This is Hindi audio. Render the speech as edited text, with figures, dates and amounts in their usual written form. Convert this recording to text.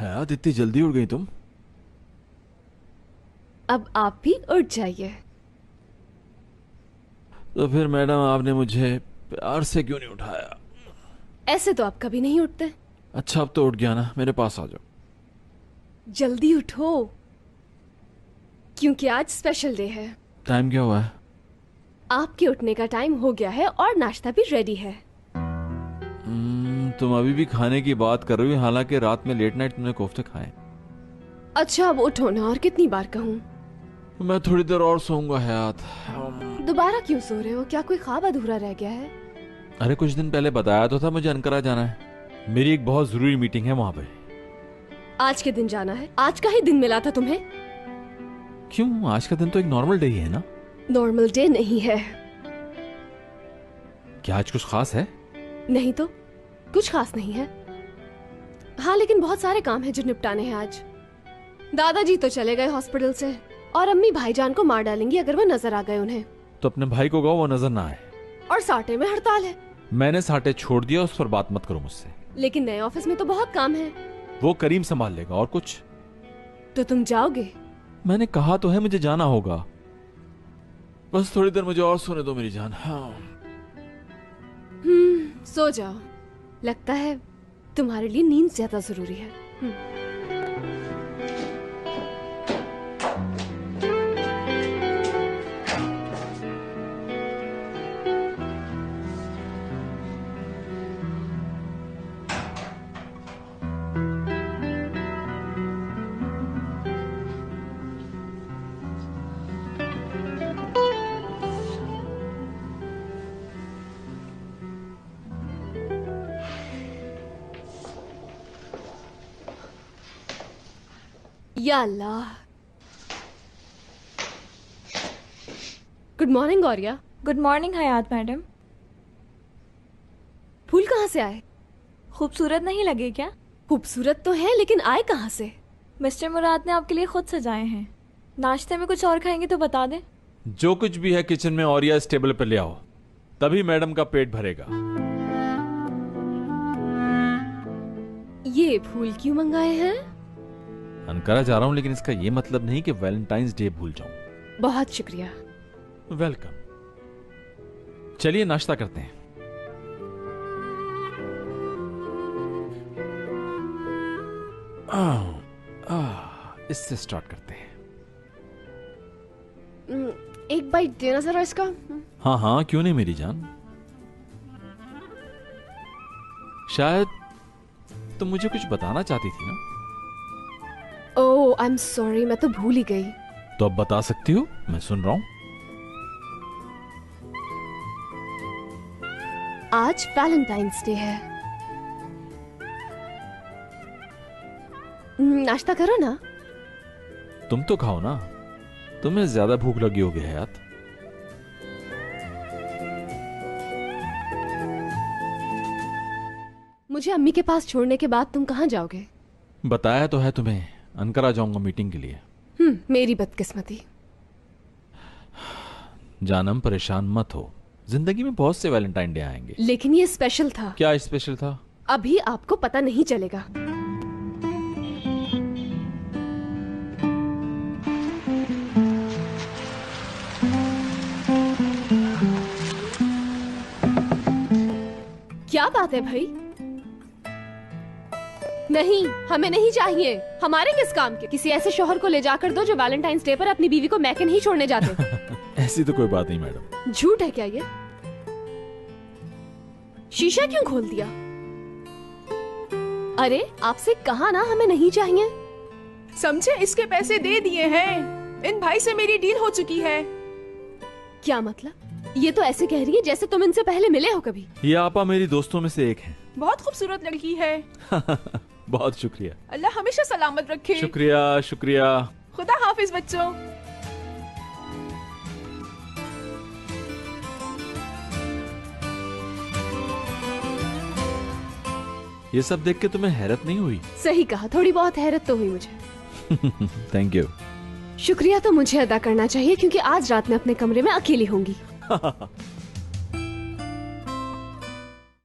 यार इतनी जल्दी उठ गई तुम? अब आप भी उठ जाइए। तो फिर मैडम आपने मुझे प्यार से क्यों नहीं उठाया? ऐसे तो आप कभी नहीं उठते। अच्छा अब तो उठ गया ना, मेरे पास आ जाओ। जल्दी उठो, क्योंकि आज स्पेशल डे है। टाइम क्या हुआ है? आपके उठने का टाइम हो गया है और नाश्ता भी रेडी है। तुम अभी भी खाने की बात कर रही हो, हालांकि रात में लेट नाइट तुमने कोफ्ते खाए। अच्छा अब उठो ना, और कितनी बार कहूँ? मैं थोड़ी देर और सोऊंगा हयात। दोबारा क्यों सो रहे हो? क्या कोई ख्वाब अधूरा रह गया है? अरे कुछ दिन पहले बताया तो था मुझे अंकारा जाना है, मेरी एक बहुत जरूरी मीटिंग है वहां पे। आज के दिन जाना है? आज का ही दिन मिला था तुम्हें? क्यों, आज का दिन तो एक नॉर्मल डे ही है ना। नॉर्मल डे नहीं है। क्या आज कुछ खास है? नहीं तो कुछ खास नहीं है। हाँ लेकिन बहुत सारे काम हैं जो निपटाने हैं आज। दादाजी तो चले गए हॉस्पिटल से, और अम्मी भाईजान को मार डालेंगी अगर वो नजर आ गए उन्हें। तो अपने भाई को कहो वो नजर ना आए। और साटे में हड़ताल है। मैंने साटे छोड़ दिया, उस पर बात मत करो मुझसे। लेकिन नए ऑफिस में तो बहुत काम है। वो करीम संभाल लेगा, और कुछ। तो तुम जाओगे? मैंने कहा तो है मुझे जाना होगा, बस थोड़ी देर मुझे और सोने दो मेरी जान। हाँ। सो जाओ, लगता है तुम्हारे लिए नींद ज्यादा जरूरी है। या अल्लाह। Good morning Gauriya. Good morning हयात मैडम। फूल कहाँ से आए? खूबसूरत नहीं लगे क्या? खूबसूरत तो है, लेकिन आए कहाँ से? मिस्टर मुराद ने आपके लिए खुद सजाए हैं। नाश्ते में कुछ और खाएंगे तो बता दें। जो कुछ भी है किचन में और या इस टेबल पर ले आओ, तभी मैडम का पेट भरेगा। ये फूल क्यों मंगाए हैं? अंकारा जा रहा हूं, लेकिन इसका ये मतलब नहीं कि वैलेंटाइंस डे भूल जाऊं। बहुत शुक्रिया। वेलकम। चलिए नाश्ता करते हैं। इससे स्टार्ट करते हैं। एक बाइट देना जरा इसका। हाँ हाँ क्यों नहीं मेरी जान। शायद तुम मुझे कुछ बताना चाहती थी ना। ओह आई एम सॉरी, मैं तो भूल ही गई। तो अब बता सकती हो, मैं सुन रहा हूं। आज वैलेंटाइंस डे है। नाश्ता करो ना। तुम तो खाओ ना, तुम्हें ज्यादा भूख लगी होगी हयात। मुझे अम्मी के पास छोड़ने के बाद तुम कहाँ जाओगे? बताया तो है तुम्हें, अंकारा जाऊंगा मीटिंग के लिए। मेरी बदकिस्मती। जानम परेशान मत हो, जिंदगी में बहुत से वैलेंटाइन डे आएंगे। लेकिन ये स्पेशल था। क्या स्पेशल था? अभी आपको पता नहीं चलेगा। क्या बात है भाई? नहीं, हमें नहीं चाहिए। हमारे किस काम के? किसी ऐसे शोहर को ले जाकर दो जो वैलेंटाइंस डे पर अपनी बीवी को मैके नहीं छोड़ने जाते। ऐसी तो कोई बात नहीं मैडम। झूठ है क्या ये? शीशा क्यों खोल दिया? अरे आपसे कहा ना हमें नहीं चाहिए। समझे, इसके पैसे दे दिए हैं। इन भाई से मेरी डील हो चुकी है। क्या मतलब? ये तो ऐसे कह रही है जैसे तुम इनसे पहले मिले हो कभी। ये आपा मेरी दोस्तों में से एक है। बहुत खूबसूरत लड़की है। बहुत शुक्रिया। अल्लाह हमेशा सलामत रखे। शुक्रिया शुक्रिया। खुदा हाफिज बच्चों। ये सब देख के तुम्हें हैरत नहीं हुई? सही कहा, थोड़ी बहुत हैरत तो हुई मुझे। Thank you. शुक्रिया तो मुझे अदा करना चाहिए, क्योंकि आज रात में अपने कमरे में अकेली होंगी।